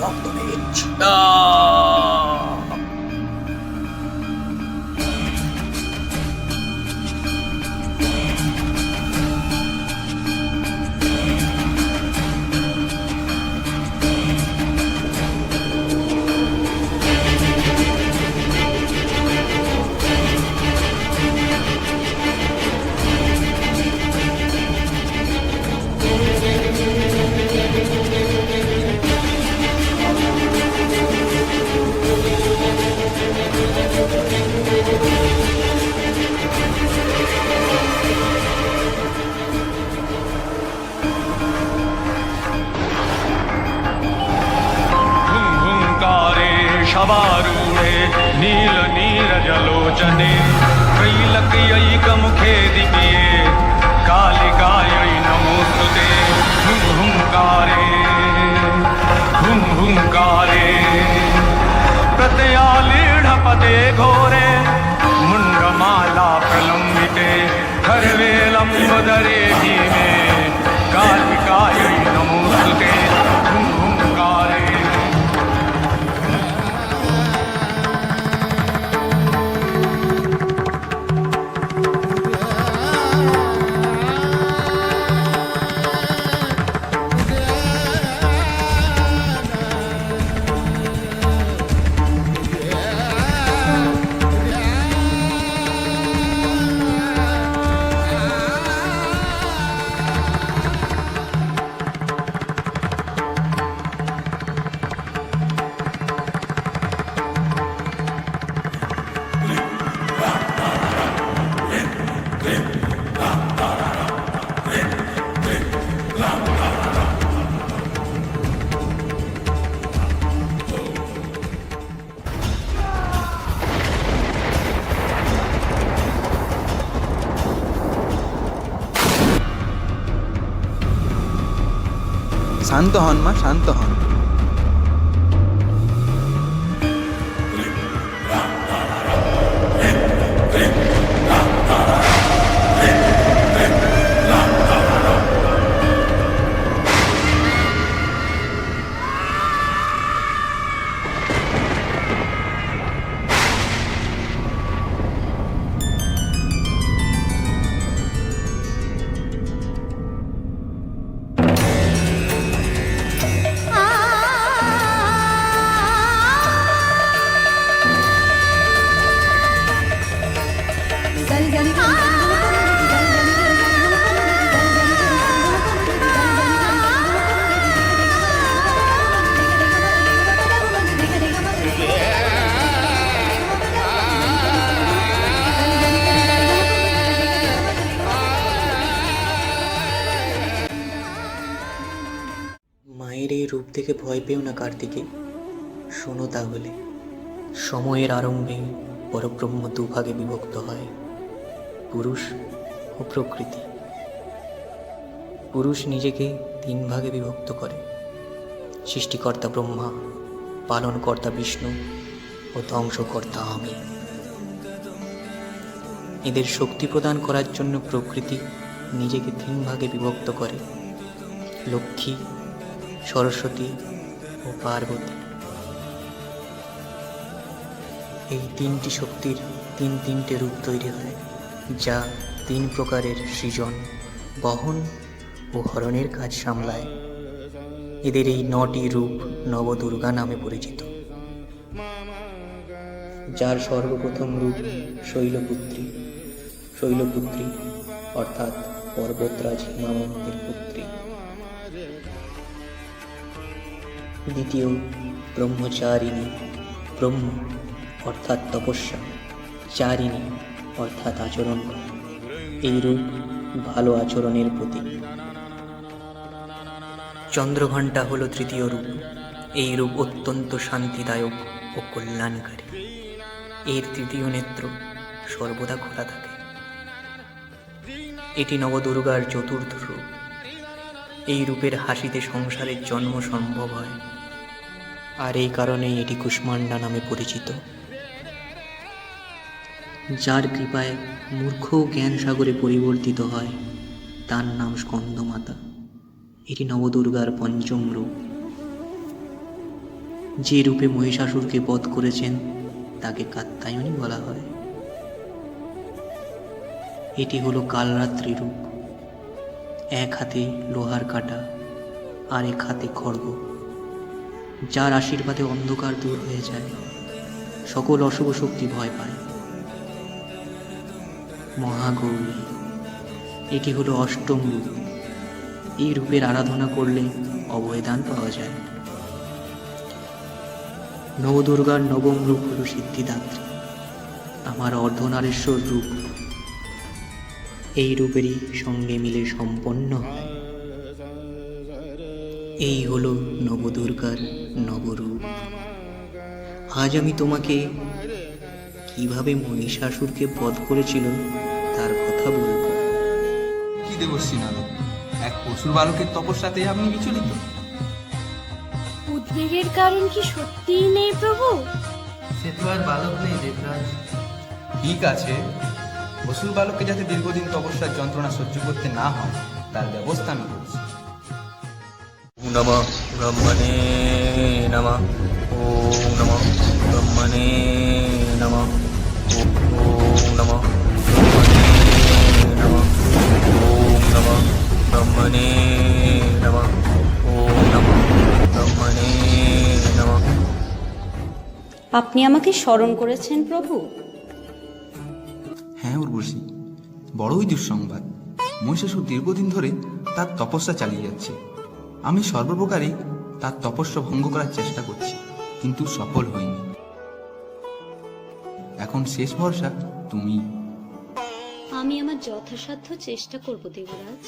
রক্ত নিচ্ছি। शवारूढे नील नीरजलोचने त्रैलक्यैकमुखे दिव्ये कालिकायै नमोस्तुते। हुंकारे प्रत्ययालीढपते घोरे मुण्डमाला प्रलम्बिते खर्वेलम्बदरे भीमे कालिकायै नमोस्तुते। हुंकारे শান্ত হন মা, শান্ত হন। মায়ের এই রূপ দেখে ভয় পেও না কার্তিকে। শোনো তাহলে, সময়ের আরম্ভে পরব্রহ্ম দুভাগে বিভক্ত হয়, পুরুষ ও প্রকৃতি। পুরুষ নিজেকে তিন ভাগে বিভক্ত করে: সৃষ্টিকর্তা ব্রহ্মা, পালনকর্তা বিষ্ণু ও ধ্বংসকর্তা আমি। এদের শক্তি প্রদান করার জন্য প্রকৃতি নিজেকে তিন ভাগে বিভক্ত করে: লক্ষ্মী, সরস্বতী ও পার্বতী। এই তিনটি শক্তির তিনটে রূপ তৈরি হয়, যা তিন প্রকারের সৃজন, বহন ও হরণের কাজ সামলায়। এদের এই 9টি রূপ নবদুর্গা নামে পরিচিত, যার সর্বপ্রথম রূপ শৈলপুত্রী অর্থাৎ পর্বতরাজ হিমাবন্তের পুত্রী। দ্বিতীয় ব্রহ্মচারিণী, ব্রহ্ম অর্থাৎ তপস্যা, চারিণী অর্থাৎ আচরণ। এই রূপ ভালো আচরণের প্রতীক। চন্দ্রঘণ্টা হলো তৃতীয় রূপ। এই রূপ অত্যন্ত শান্তিদায়ক ও কল্যাণকারী। এর তৃতীয় নেত্র সর্বদা খোলা থাকে। এটি নবদুর্গার চতুর্থ রূপ। এই রূপের হাসিতে সংসারের জন্ম সম্ভব হয়, আর এই কারণেই এটি কুষ্মাণ্ডা নামে পরিচিত। যার কৃপায় মূর্খ জ্ঞান সাগরে পরিবর্তিত হয়, তার নাম স্কন্দমাতা। এটি নবদুর্গার পঞ্চম রূপ। যে রূপে মহিষাসুরকে বধ করেছেন তাকে কাত্যায়নী বলা হয়। এটি হলো কালরাত্রি রূপ। এক হাতে লোহার কাঁটা আর এক হাতে খড়গ, যার আশীর্বাদে অন্ধকার দূর হয়ে যায়, সকল অশুভ শক্তি ভয় পায়। মহাগৌরী, এটি হলো অষ্টম রূপ। এই রূপের আরাধনা করলে অভয়দান পাওয়া যায়। নবদুর্গার নবম রূপ হল সিদ্ধিদাত্রী, আমার অর্ধনারীশ্বর রূপ। এই রূপেরই সঙ্গে মিলে সম্পন্ন হয়। এই হলো নবদুর্গার নবরূপ। আজ আমি তোমাকে কিভাবে মহিষাসুরকে বধ করেছিল তার কথা বলবো। কি দেবশ্রী নারদ, এক পশুর বালকের তপস্যাতে আপনি বিচলিত? উদ্বেগের কারণ কি সত্যিই নেই প্রভু? সে তো আর বালক নেই দেবরাজ। ঠিক আছে, পশুর বালককে যাতে দীর্ঘদিন তপস্যার যন্ত্রণা সহ্য করতে না হয় তার ব্যবস্থা আমি করছি। নমঃ ব্রহ্মণে নমঃ। ওম নমঃ ব্রহ্মণে নমঃ। ওম নমঃ ব্রহ্মণে নমঃ। ওম নমঃ ব্রহ্মণে নমঃ। ওম নমঃ ব্রহ্মণে নমঃ। আপনি আমাকে স্মরণ করেছেন প্রভু? হ্যাঁ উর্বশী, বড়ই দুঃসংবাদ। মহিষাসুর দীর্ঘদিন ধরে তার তপস্যা চালিয়ে যাচ্ছে। আমি সর্বপ্রকারে তার তপস্যা ভঙ্গ করার চেষ্টা করছি, কিন্তু সফল হইনি। এখন শেষ ভরসা তুমি। আমি আমার যথাসাধ্য চেষ্টা করব দেবরাজ।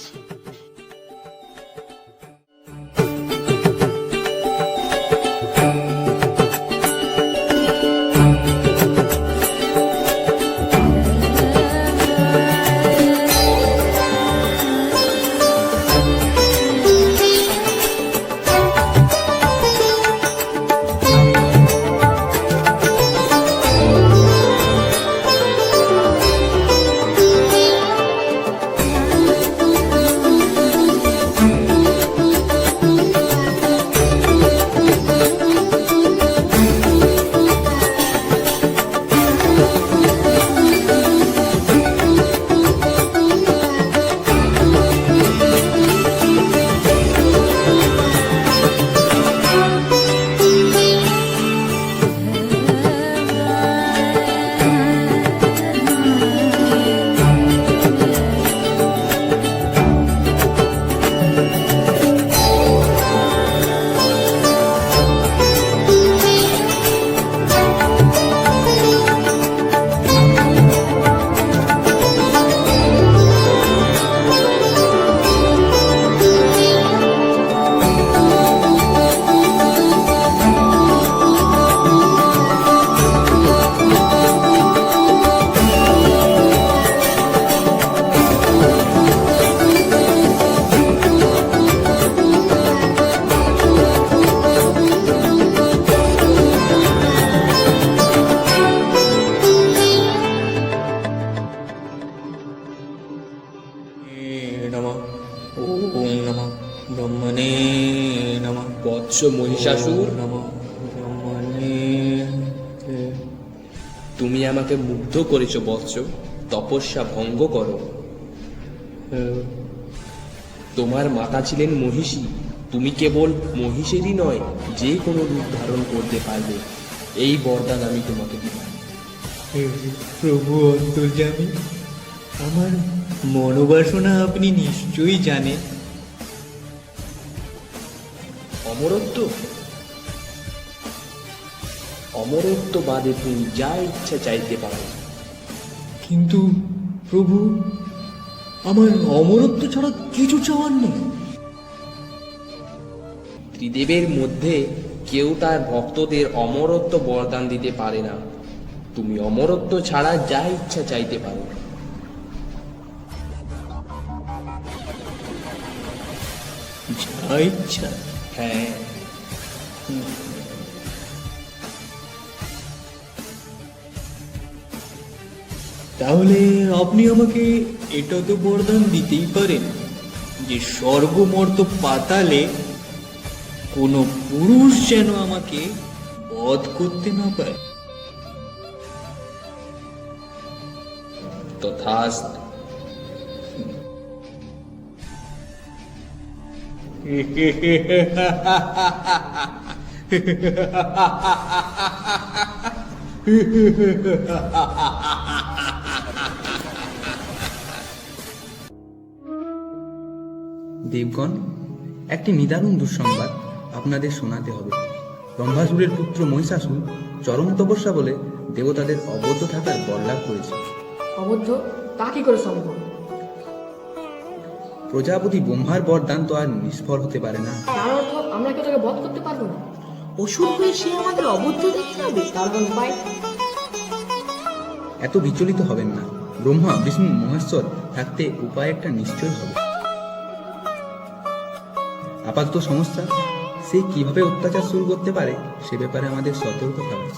ব্রহ্মণে নমঃ। বৎস মহিষাসুর, নমঃ ব্রহ্মণে। তুমি আমাকে মুগ্ধ করেছো বৎস, তপস্যা ভঙ্গ করো। তোমার মাতা ছিলেন মহিষী, তুমি কেবল মহিষেরই নয়, যে কোনো রূপ ধারণ করতে পারবে। এই বরদান আমি তোমাকে দিলাম। প্রভু অন্তর্যামী, আমার মনোবাসনা আপনি নিশ্চয়ই জানেন। অমরত্ব, অমরত্ব বাদে তুমি যা ইচ্ছা চাইতে পারো। কিন্তু প্রভু, আমার অমরত্ব ছাড়া কিছু চাওয়ার নেই। ত্রিদেবের মধ্যে কেউ তার ভক্তদের অমরত্ব বরদান দিতে পারে না। তুমি অমরত্ব ছাড়া যা ইচ্ছা চাইতে পারো। যা ইচ্ছা? হ্যাঁ, তাহলে আপনি আমাকে এটা তো বরদান দিতেই পারেন যে স্বর্গমর্ত পাতালে কোনো পুরুষ যেন আমাকে বধ করতে না পারে। তথাস্তু। দেবগণ, একটি নিদারুণ দুঃসংবাদ আপনাদের শোনাতে হবে। ব্রহ্মাসুরের পুত্র মহিষাসুর চরম তপস্যা বলে দেবতাদের অবদ্ধ থাকার বরলাভ করেছে। অবদ্ধ তা কি করে সম্ভব? প্রজাপতি ব্রহ্মার বরদান তো আর নিষ্ফল হতে পারে না। তার অর্থ আমরা কেউ তাকে বধ করতে পারবো না? অসুর হয়ে সে আমাদের অবদ্ধ দেখতে হবে, তার কোনো উপায়? এত বিচলিত হবেন না। ব্রহ্মা, বিষ্ণু, মহেশ্বর থাকতে উপায় একটা নিশ্চয় হবে। আপাতত সমস্যা, সে কিভাবে অত্যাচার শুরু করতে পারে সে ব্যাপারে আমাদের সতর্ক থাকবে।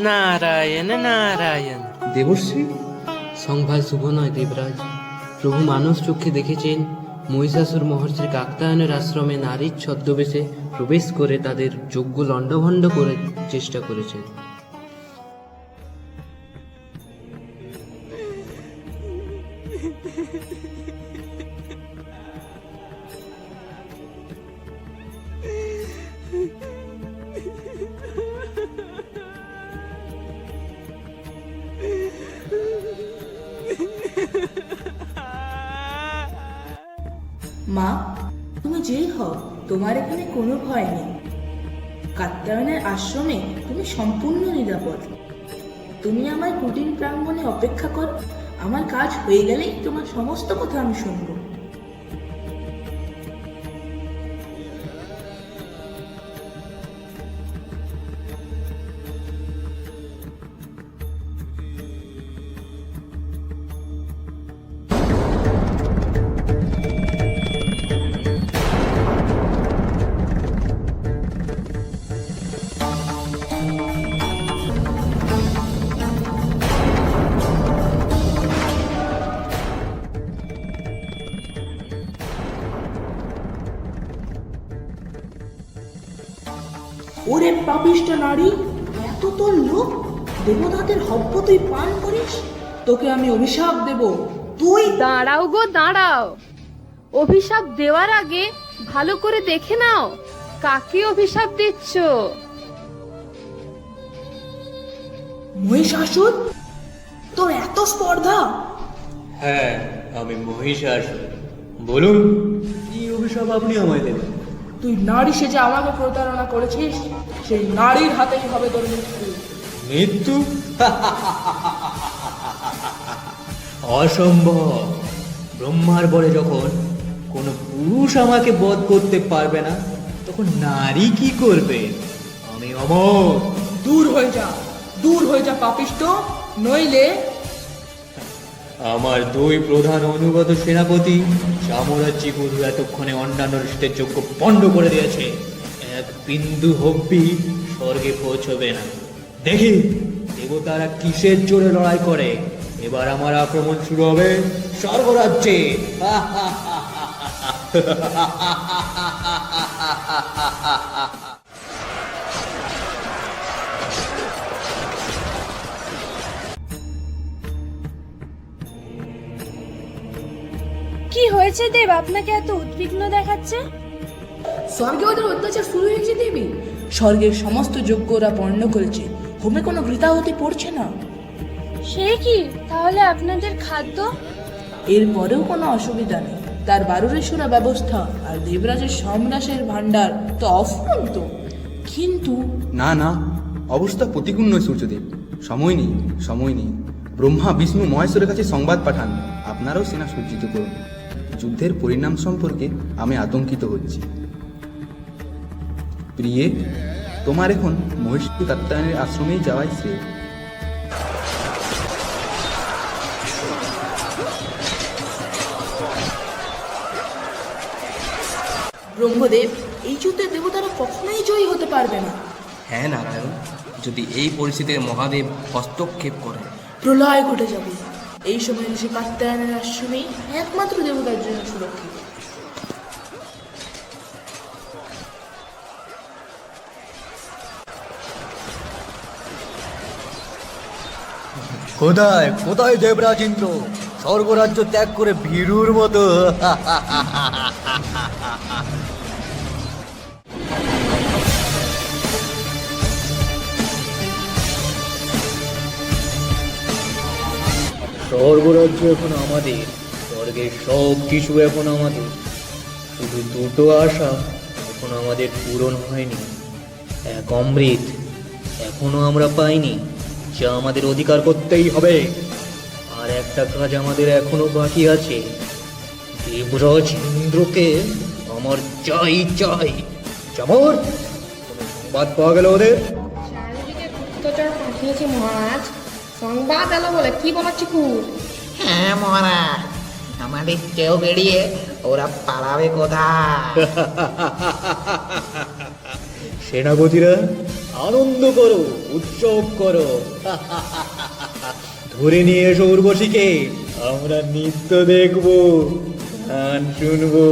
নারায়ণ নারায়ণ। দেবশ্রী, সংবাদ শুভ নয় দেবরাজ। প্রভু মানস চক্ষে দেখেছেন মহিষাসুর মহর্ষির কাত্যায়নের আশ্রমে নারীর ছদ্মবেশে প্রবেশ করে তাদের যজ্ঞ লণ্ডভণ্ড করে চেষ্টা করেছেন। মা, তুমি যেই হও, তোমার এখানে কোনো ভয় নেই। কাত্যায়নের আশ্রমে তুমি সম্পূর্ণ নিরাপদ। তুমি আমার কুটির প্রাঙ্গণে অপেক্ষা করো। আমার কাজ হয়ে গেলেই তোমার সমস্ত কথা আমি শুনবো। ওরে পাপিষ্ঠ নারী, এত তোর লোক, দেবতাদের হব্য তুই পান করিস? তোকে আমি অভিশাপ দেব। তুই দাঁড়াও গো দাঁড়াও। অভিশাপ দেওয়ার আগে ভালো করে দেখে নাও কাকে অভিশাপ দিচ্ছ। মহিষাসুর, তোর এত স্পর্ধা? হ্যাঁ, আমি মহিষাসুর। বলুন, কি অভিশাপ আপনি আমায় দেবেন? তুই নারী সেজে আমাকে প্রতারণা করেছিস, সেই নারীর হাতেই হবে তোর মৃত্যু। মৃত্যু? অসম্ভব। ব্রহ্মার বলে যখন কোনো পুরুষ আমাকে বধ করতে পারবে না, তখন নারী কি করবে? আমি অমর। দূর হয়ে যা, দূর হয়ে যা পাপিষ্ঠ, নইলে আমার দুই প্রধান অনুগত সেনাপতি সাম্রাজ্যি গুরু এতক্ষণে অন্যান্য ঋষিদের যজ্ঞ পণ্ড করে দিয়েছে। এক বিন্দু হব্বি স্বর্গে পৌঁছবে না। দেখি দেবতারা কিসের জোরে লড়াই করে। এবার আমার আক্রমণ শুরু হবে স্বর্গরাজ্যে। কি হয়েছে দেব, আপনাকে এত উদ্বিগ্ন দেখাচ্ছে? স্বর্গে ওদের অত্যাচার শুরু হয়েছে দেবী। স্বর্গের সমস্ত যজ্ঞ ওরা পণ্ড করেছে, হোমে কোনো ঘৃতাহুতি পড়ছে না। সে কি, তাহলে আপনাদের খাদ্য? এরপরেও কোনো অসুবিধা নেই। তার বারুরেশ্বরা ব্যবস্থা আর দেবরাজের সম্রাসের ভাণ্ডার তো অফুরন্ত। কিন্তু না না, অবস্থা প্রতিকূল নয় সূর্যদেব। সময় নেই, সময় নেই। ব্রহ্মা, বিষ্ণু, মহেশ্বরের কাছে সংবাদ পাঠান। আপনারাও সেনা সজ্জিত করুন। যুদ্ধের পরিণাম সম্পর্কে আমি আতঙ্কিত হচ্ছি। প্রিয়ে, তোমার এখন মহিষী কাত্যায়নের আশ্রমেই যাওয়াই শ্রেয়। ব্রহ্মদেব, এই যুদ্ধে দেবতারা কখনোই জয়ী হতে পারবে না। হ্যাঁ নারায়ণ, যদি এই পরিস্থিতিতে মহাদেব হস্তক্ষেপ করে প্রলয় ঘটে যাবে। এই সময় ঋষি কাত্যায়নের আশ্রমেই একমাত্র দেবতার জন্য সুরক্ষিত। কোথায় কোথায় দেবরাজ ইন্দ্র স্বর্গরাজ্য ত্যাগ করে ভীরুর মতো? স্বর্গরাজ্য এখন আমাদের, স্বর্গের সব কিছু এখন আমাদের। শুধু দুটো আশা এখন আমাদের পূরণ হয়নি। এক অমৃত এখনো আমরা পাইনি, যা আমাদের অধিকার করতেই হবে। আর একটা কাজ আমাদের এখনো বাকি আছে, দেবরাজ ইন্দ্রকে আমার চাই চাই। যেমন সংবাদ পাওয়া গেল ওদের। চারিদিকে গুপ্তচর পাঠিয়েছে মহারাজ, সংবাদ এলো বলে কি বলাচ্ছি খুব। হ্যাঁ মহারাজ, আমাদের চেয়েও বেরিয়ে ওরা পালাবে কোথায়? সেনাপতিরা আনন্দ করো, উৎসব করো। ধরে নিয়ে এসো উর্বশীকে, আমরা নৃত্য দেখবো, গান শুনবো।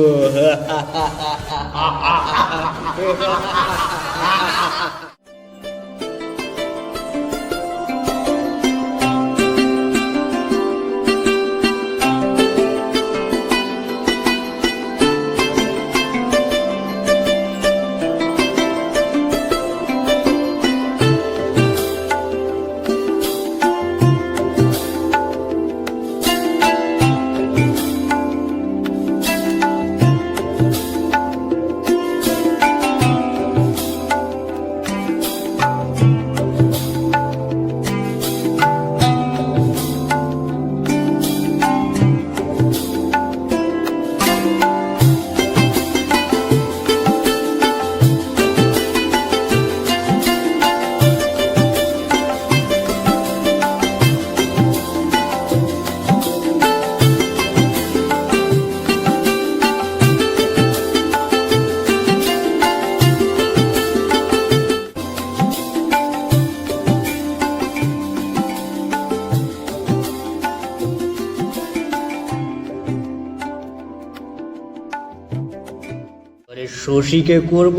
শশীকে করব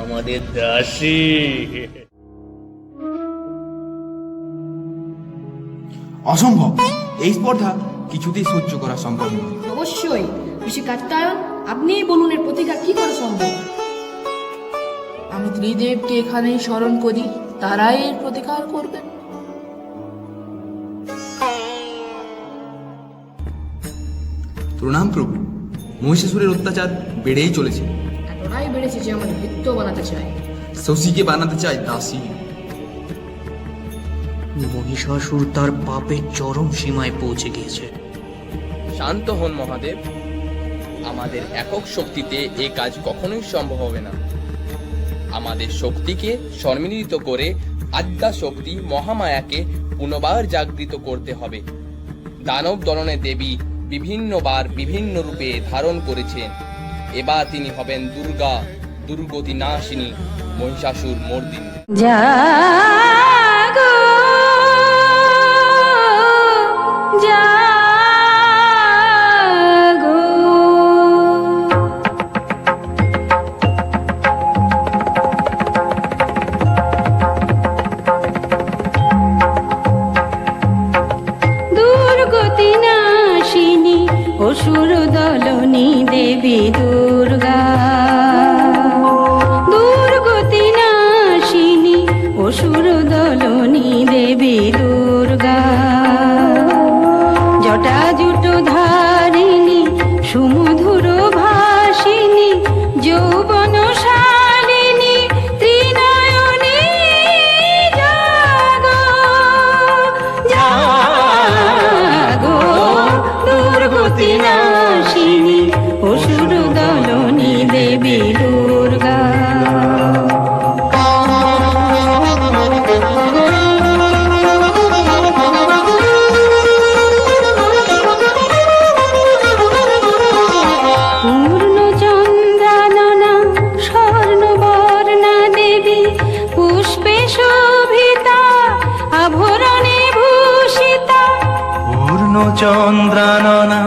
আমাদের দাসী। অসম্ভব, এই স্পর্ধা কিছুতেই সহ্য করা সম্ভব নয়। অবশ্যই ঋষি কাত্যায়ন, আপনিই বলুন এর প্রতিকার কি করে সম্ভব। আমি ত্রিদেবকে এখানেই স্মরণ করি, তারাই এর প্রতিকার করবেন। প্রণাম প্রভু, মহিষাসুরের অত্যাচার বেড়েই চলেছে। এতটাই বেড়েছে যে আমাদের নৃত্য বানাতে চায়। শশীকে বানাতে চায় দাসী। মহিষাসুর তার পাপের চরম সীমায় পৌঁছে গিয়েছে। শান্ত হন মহাদেব, আমাদের একক শক্তিতে এ কাজ কখনোই সম্ভব হবে না। আমাদের শক্তিকে সম্মিলিত করে আদ্যা শক্তি মহামায়াকে পুনর্বার জাগৃত করতে হবে। দানব দলনে দেবী বিভিন্নবার বিভিন্ন রূপে ধারণ করেছেন। এবার তিনি হবেন দুর্গা, দুর্গতি নাশিনী, মহিষাসুর মর্দিনী। জাগো জাগো দুর্গতি নাশিনী অসুর দলনী দেবী দুর্গা, দুর্গতি নাশিনী অসুর দলনী দেবী দুর্গা, জটা জুটো ধারিণী সুমধুর ভাসিনী যৌবন শালিনী ত্রিনয়নী জাগো জাগো দুর্গতি নাশিনী অসুর দলনী দেবী দুর্গা। পূর্ণচন্দ্রাননা স্বর্ণবর্ণা দেবী পুষ্পে শোভিতা আভরণে ভূষিতা। পূর্ণচন্দ্রাননা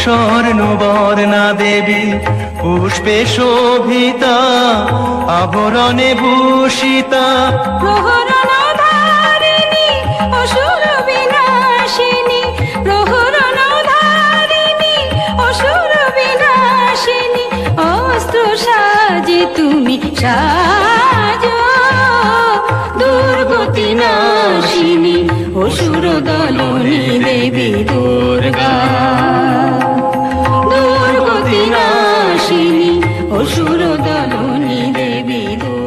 স্বর্ণবর্ণা দেবী পুষ্পে শোভিতা আভরণে ভূষিতা। প্রহরণ ধারিণী অসুর বিনা সাজে তুমি সাজো দুর্গতি নাশিনী অসুর দলনী দেবী দুর্গা দুর্গতি নাশিনী অসুর দলনী দেবী দুর্গা।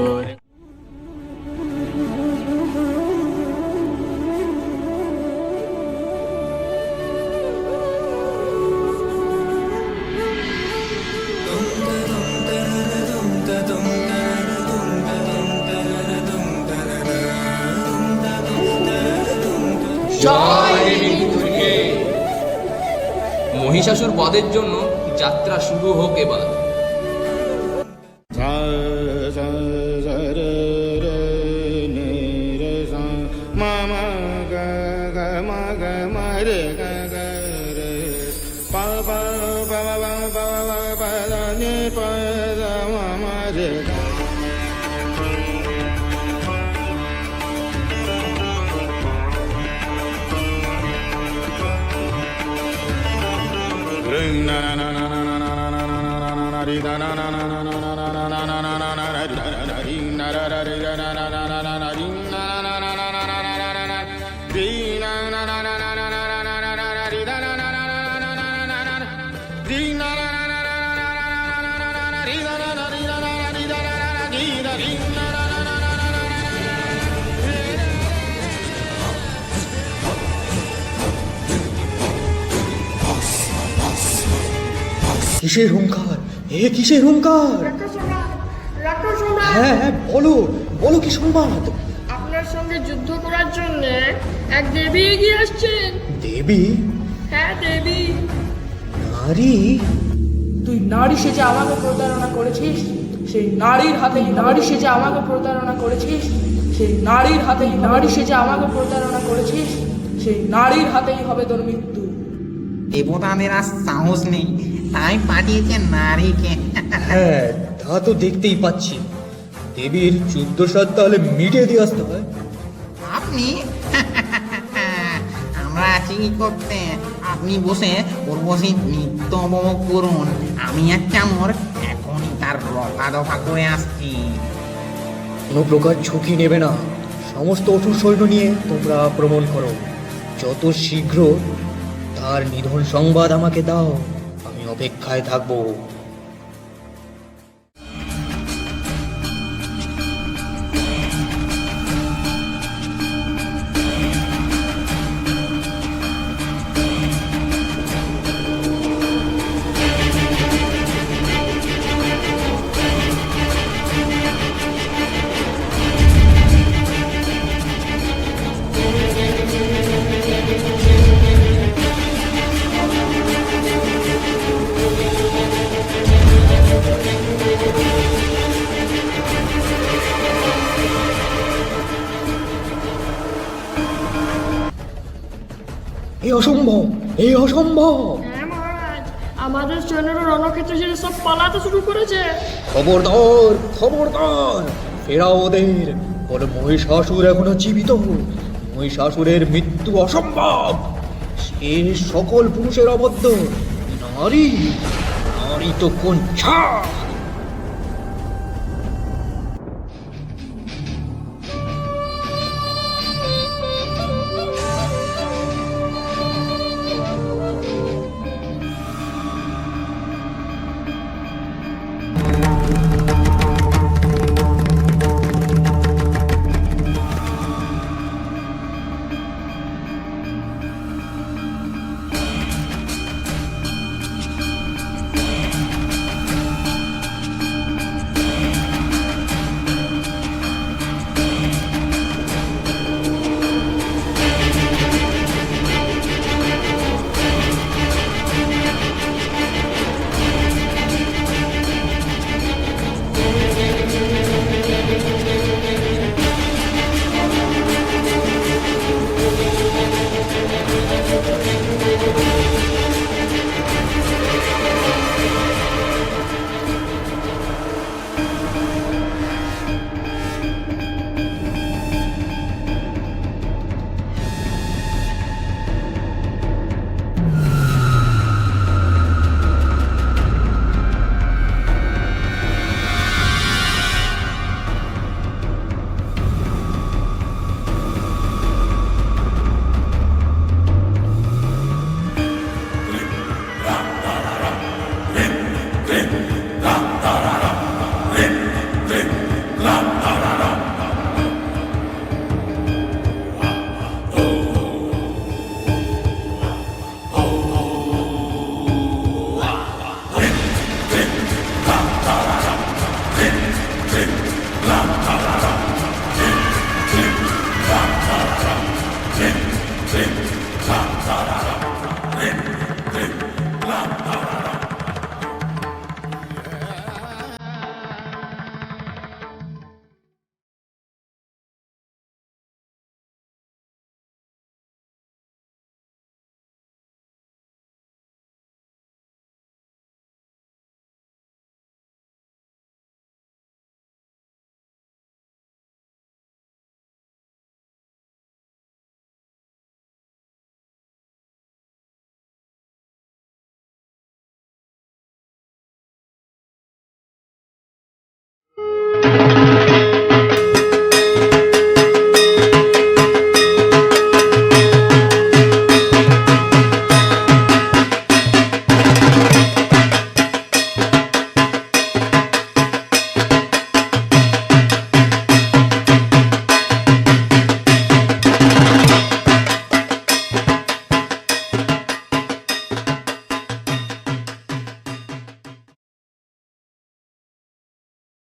মহিষাসুর বধের জন্য যাত্রা শুরু হোক এবার। কিসের হুঙ্কার? কিসের হুঙ্কার? হ্যাঁ হ্যাঁ, বলো বলো, কি সংবাদ? আপনার সঙ্গে যুদ্ধ করার জন্য এক দেবী এগিয়ে আসছেন। দেবী? হ্যাঁ, দেবী। নারী? তুই নারী সেজে আমাকে প্রতারণা করেছিস, সেই নারীর হাতেই নারী সেজে আমাকে প্রতারণা করেছিস, সেই নারীর হাতেই নারী সেজে আমাকে প্রতারণা করেছিস, সেই নারীর হাতেই হবে তোর মৃত্যু। দেবতাদের আর সাহস নেই, তাই পাঠিয়েছে নারীকে। হ্যাঁ, তা তো দেখতেই পাচ্ছি। দেবীর 14 তাহলে মিটিয়ে দিয়ে আসতে হয়। আপনি আমরা আছি কি করতে, আপনি বসে ওর বসে নিত্য উপভোগ করুন। আমি এক চামর এখনই তার রফা দফা করে আসছি। কোনো প্রকার ঝুঁকি নেবে না, সমস্ত অসুর সৈন্য নিয়ে তোমরা আক্রমণ করো। যত শীঘ্র তার নিধন সংবাদ আমাকে দাও, আমি অপেক্ষায় থাকবো। এ অসম্ভব, এ অসম্ভব। হ্যাঁ মহারাজ, আমাদের সৈন্যরা রণক্ষেত্রে ছেড়ে সব পালাতে শুরু করেছে। খবরদার, খবরদার, ফেরাও ওদের। বলে মহিষাসুর এখনো জীবিত, মহিষাসুরের মৃত্যু অসম্ভব। সে সকল পুরুষের অবদ্ধ, নারী, নারী তো কোন ছা। La